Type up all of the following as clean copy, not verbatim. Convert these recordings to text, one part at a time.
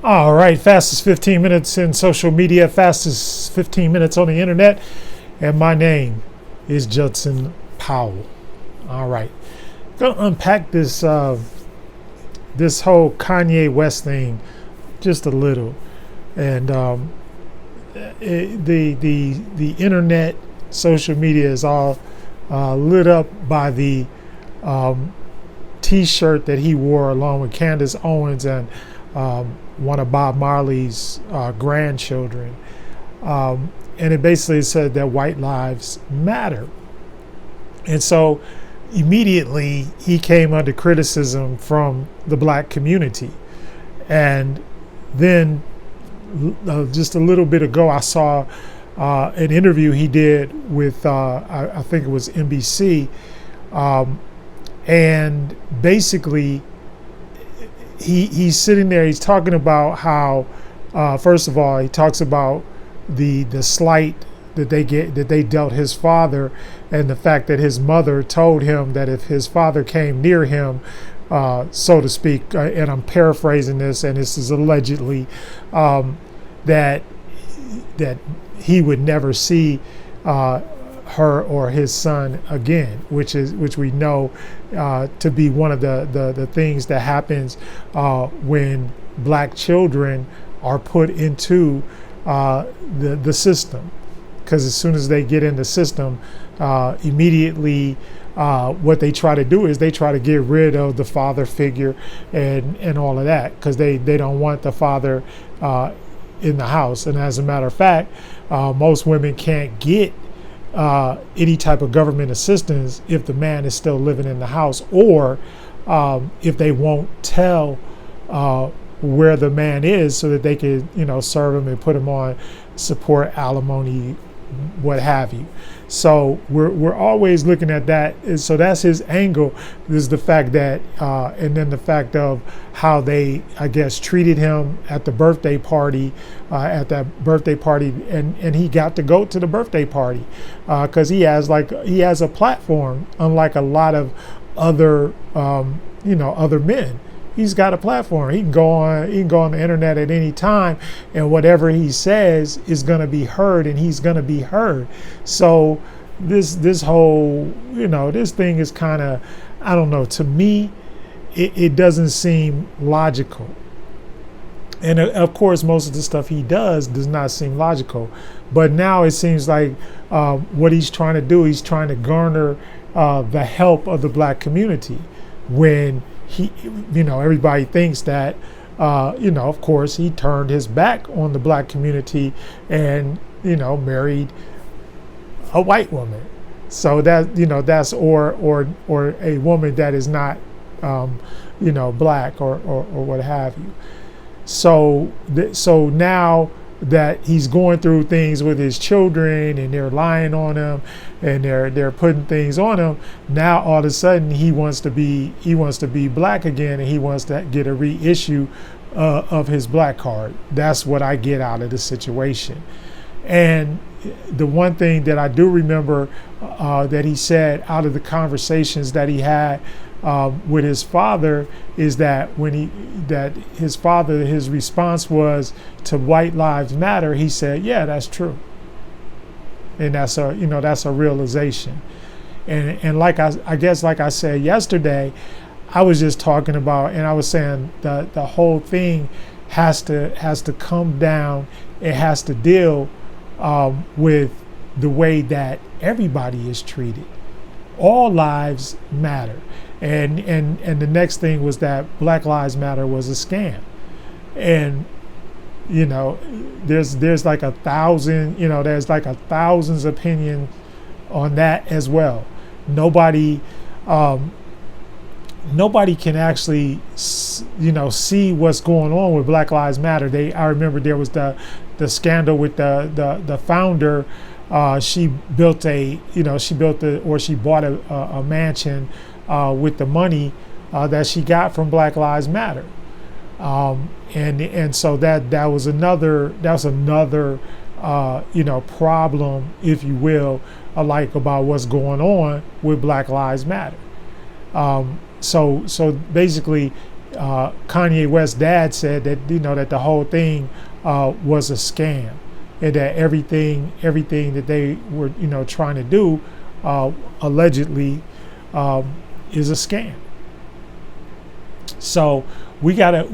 All right, fastest 15 minutes in social media, fastest 15 minutes on the internet, and my name is Judson Powell. All right, gonna unpack this whole Kanye West thing just a little, and the internet, social media is all lit up by the um, T-shirt that he wore along with Candace Owens and one of Bob Marley's grandchildren. And it basically said that white lives matter. And so immediately he came under criticism from the black community. And then just a little bit ago, I saw an interview he did with, I think it was NBC. And basically, he's sitting there, he's talking about how, first of all, he talks about the slight that they dealt his father, and the fact that his mother told him that if his father came near him, so to speak, and I'm paraphrasing this, and this is allegedly, that he would never see her or his son again, which we know to be one of the things that happens when black children are put into the system. Because as soon as they get in the system, immediately what they try to do is they try to get rid of the father figure and all of that, because they don't want the father in the house. And as a matter of fact, most women can't get any type of government assistance if the man is still living in the house, or if they won't tell where the man is, so that they could, serve him and put him on support, alimony, what have you. So we're always looking at that. So that's his angle, is the fact that, and then the fact of how they, I guess, treated him at the birthday party, and he got to go to the birthday party, because he has a platform, unlike a lot of other, other men. He's got a platform. He can go on the internet at any time, and whatever he says is going to be heard, and he's going to be heard. So this whole, this thing is kind of, I don't know, to me, it doesn't seem logical. And of course, most of the stuff he does not seem logical. But now it seems like what he's trying to do, he's trying to garner the help of the black community, when he, everybody thinks that, of course, he turned his back on the black community and, married a white woman. So that, that's, or a woman that is not, black or what have you. So now that he's going through things with his children, and they're lying on him, and they're putting things on him, now all of a sudden he wants to be black again, and he wants to get a reissue of his black card. That's what I get out of the situation. And the one thing that I do remember that he said out of the conversations that he had with his father, is that his response was to White Lives Matter, he said, yeah, that's true. And that's a realization. And like I guess like I said yesterday, I was just talking about, and I was saying the whole thing has to come down. It has to deal with the way that everybody is treated. All lives matter. And the next thing was that Black Lives Matter was a scam. And there's like 1,000, there's like 1,000's opinion on that as well. Nobody can actually see what's going on with Black Lives Matter. I remember there was the scandal with the founder. She bought a mansion with the money that she got from Black Lives Matter. And so that was another problem, if you will, about what's going on with Black Lives Matter. So basically, Kanye West's dad said that that the whole thing was a scam, and that everything that they were trying to do allegedly is a scam. So we gotta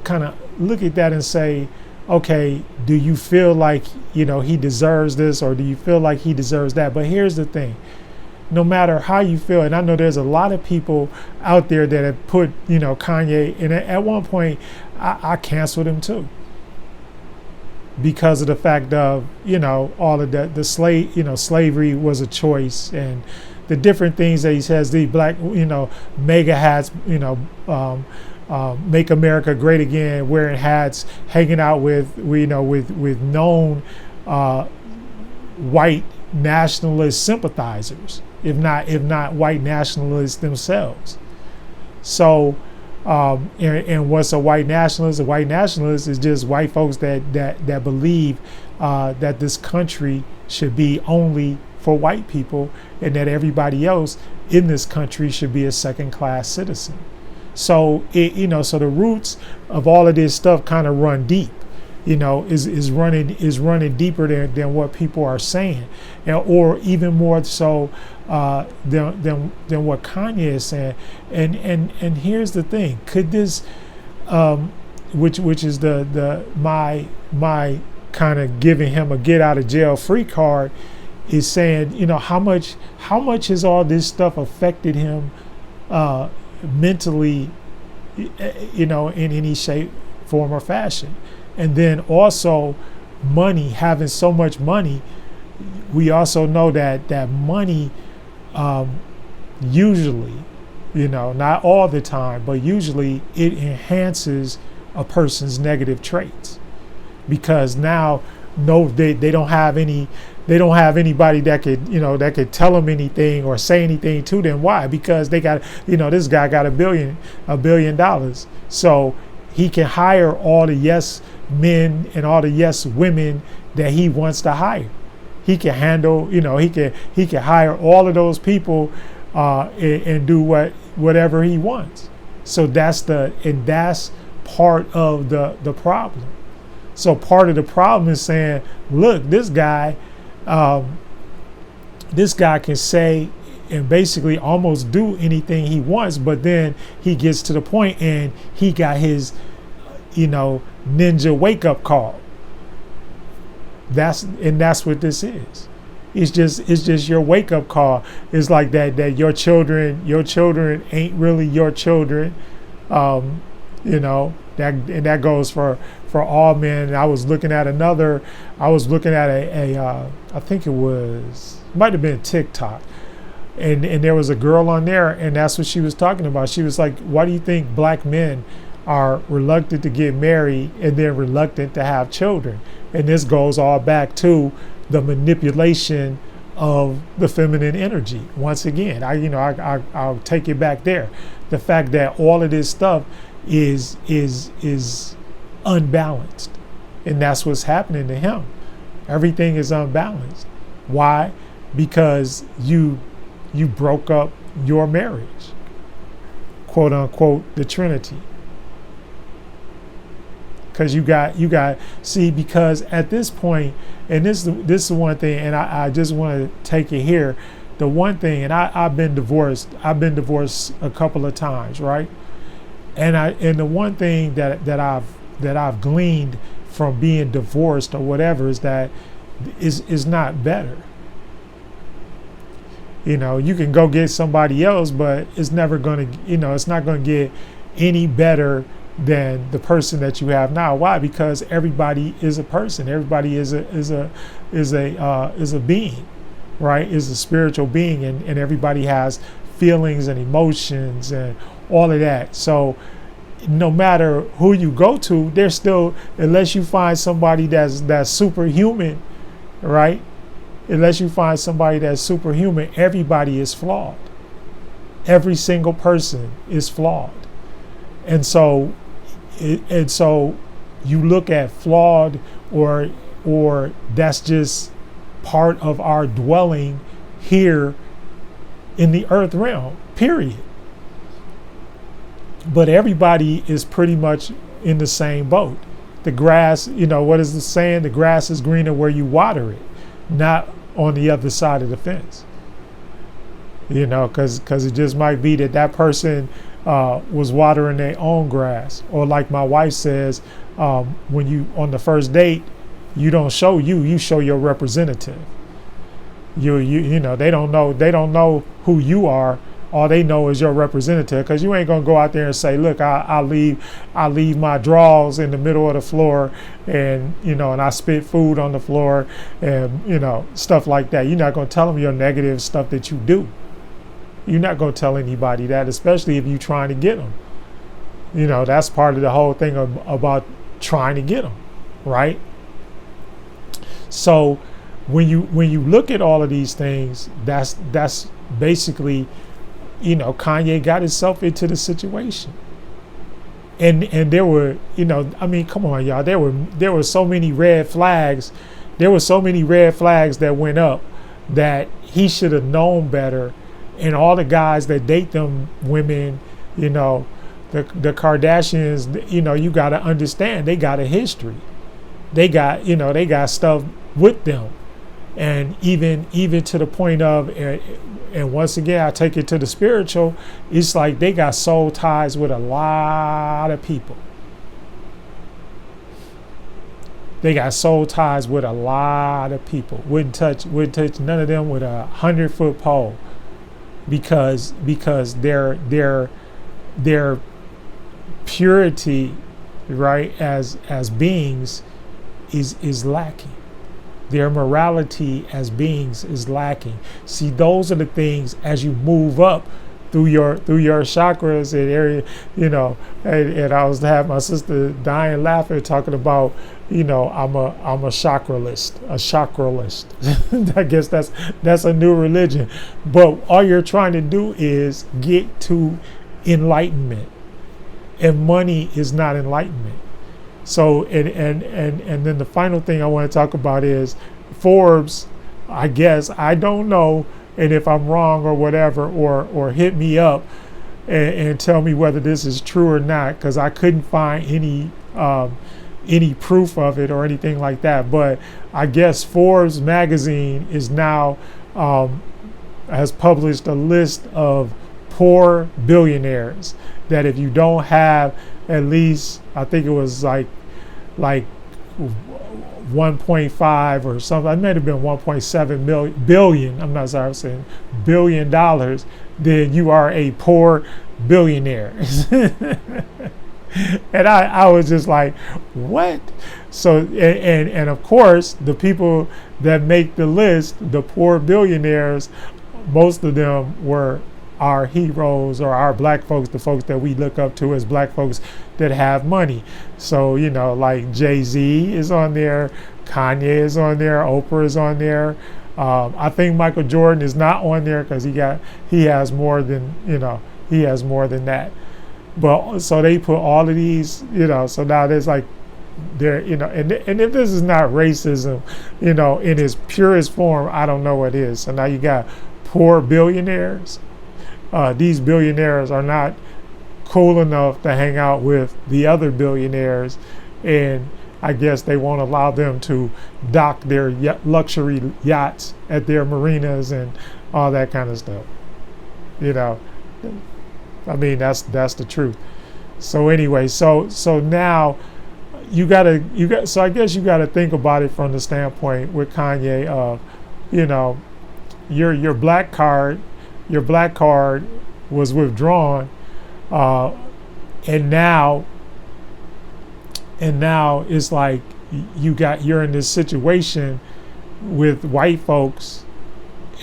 kind of look at that and say, okay, do you feel like he deserves this, or do you feel like he deserves that? But here's the thing: no matter how you feel, and I know there's a lot of people out there that have put Kanye, and at one point I canceled him too, because of the fact of all of the slavery was a choice, and the different things that he says, the black mega hats, make America great again, wearing hats, hanging out with known white nationalist sympathizers, if not white nationalists themselves. So and what's a white nationalist? A white nationalist is just white folks that believe that this country should be only for white people, and that everybody else in this country should be a second-class citizen. So so the roots of all of this stuff kind of run deep, is running deeper than what people are saying, or even more so than what Kanye is saying. And here's the thing: could this, which is my kind of giving him a get out of jail free card, is saying, how much has all this stuff affected him mentally, in any shape, form, or fashion. And then also money, having so much money, we also know that money usually, not all the time, but usually it enhances a person's negative traits, because now they don't have anybody that could tell them anything or say anything to them. Why? Because they got this guy got $1 billion, so he can hire all the yes men and all the yes women that he wants to hire. He can handle, he can hire all of those people and do whatever he wants. So that's part of the problem. So part of the problem is saying, look, this guy can say and basically almost do anything he wants, but then he gets to the point and he got his, ninja wake up call. That's what this is. It's just your wake up call. It's like that your children ain't really your children. That goes for all men. I was looking at a I think it might have been TikTok, and there was a girl on there, and that's what she was talking about. She was like, why do you think black men are reluctant to get married and then reluctant to have children? And this goes all back to the manipulation of the feminine energy. Once again, I'll take it back there. The fact that all of this stuff is unbalanced, and that's what's happening to him. Everything is unbalanced. Why? Because you broke up your marriage, quote unquote, the Trinity. Because you got see, because at this point, and this is one thing, and I just want to take it here. The one thing, and I've been divorced a couple of times, right? And the one thing that I've gleaned from being divorced or whatever is that is not better. You can go get somebody else, but it's never going to, it's not going to get any better than the person that you have now. Why? Because everybody is a person. Everybody is a being, right? Is a spiritual being, and everybody has feelings and emotions and all of that. So no matter who you go to, there's still, unless you find somebody that's superhuman, right? Unless you find somebody that's superhuman, everybody is flawed. Every single person is flawed. And so you look at flawed, or that's just part of our dwelling here in the earth realm, period. but everybody is pretty much in the same boat. The grass, what is the saying? The grass is greener where you water it, not on the other side of the fence. Because it just might be that person was watering their own grass, or like my wife says, when you on the first date, you don't show you show your representative. They don't know who you are. All they know is your representative, because you ain't gonna go out there and say, look, I leave my drawers in the middle of the floor, and and I spit food on the floor, and stuff like that. You're not gonna tell them your negative stuff that you do. You're not gonna tell anybody that, especially if you're trying to get them. That's part of the whole thing about trying to get them, right? So when you look at all of these things, that's basically, Kanye got himself into the situation. And there were, come on, y'all, there were so many red flags. There were so many red flags that went up that he should have known better. And all the guys that date them women, the Kardashians, you got to understand, they got a history. They got stuff with them. And even to the point of, and once again, I take it to the spiritual, it's like they got soul ties with a lot of people. They got soul ties with a lot of people. Wouldn't touch none of them with a 100-foot pole, because their purity, right, as beings is lacking. Their morality as beings is lacking. See, those are the things as you move up through your chakras and area, and I was having my sister dying laughing, talking about, I'm a chakralist. I guess that's a new religion. But all you're trying to do is get to enlightenment. And money is not enlightenment. So and then the final thing I want to talk about is Forbes. I guess, I don't know, and if I'm wrong or whatever, or hit me up and tell me whether this is true or not, because I couldn't find any proof of it or anything like that. But I guess Forbes magazine is now has published a list of poor billionaires that if you don't have at least, I think it was like 1.5 or something, it might have been 1.7 billion, I'm not sorry, I'm saying $1 billion, then you are a poor billionaire. And I was just like, what? So, and of course, the people that make the list, the poor billionaires, most of them were our heroes or our black folks, the folks that we look up to as black folks that have money. So, like Jay-Z is on there, Kanye is on there, Oprah is on there. I think Michael Jordan is not on there because he has more than that. But so they put all of these, so now there's like, there, and if this is not racism, in its purest form, I don't know what is. So now you got poor billionaires. These billionaires are not cool enough to hang out with the other billionaires, and I guess they won't allow them to dock their luxury yachts at their marinas and all that kind of stuff. I mean, that's the truth. So anyway, so now so I guess you gotta think about it from the standpoint with Kanye of, your black card was withdrawn, and now it's like you're in this situation with white folks,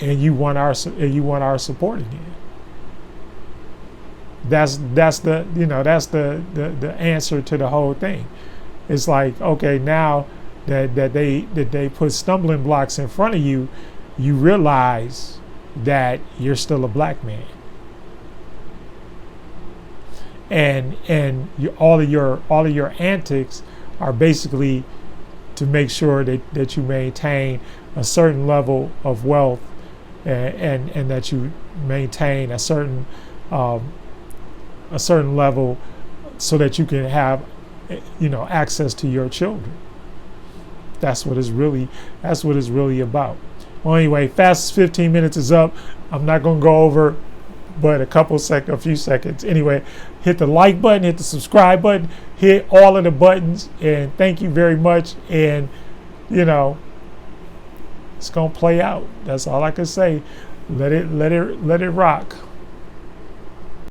and you want our support again. That's the answer to the whole thing. It's like, okay, now that they put stumbling blocks in front of you, you realize that you're still a black man, and all of your antics are basically to make sure that you maintain a certain level of wealth, and that you maintain a certain a certain level so that you can have, access to your children. That's what it's really about. Well, anyway, fastest 15 minutes is up. I'm not going to go over but a few seconds. Anyway, hit the like button, hit the subscribe button, hit all of the buttons, and thank you very much. And it's gonna play out. That's all I can say. Let it rock.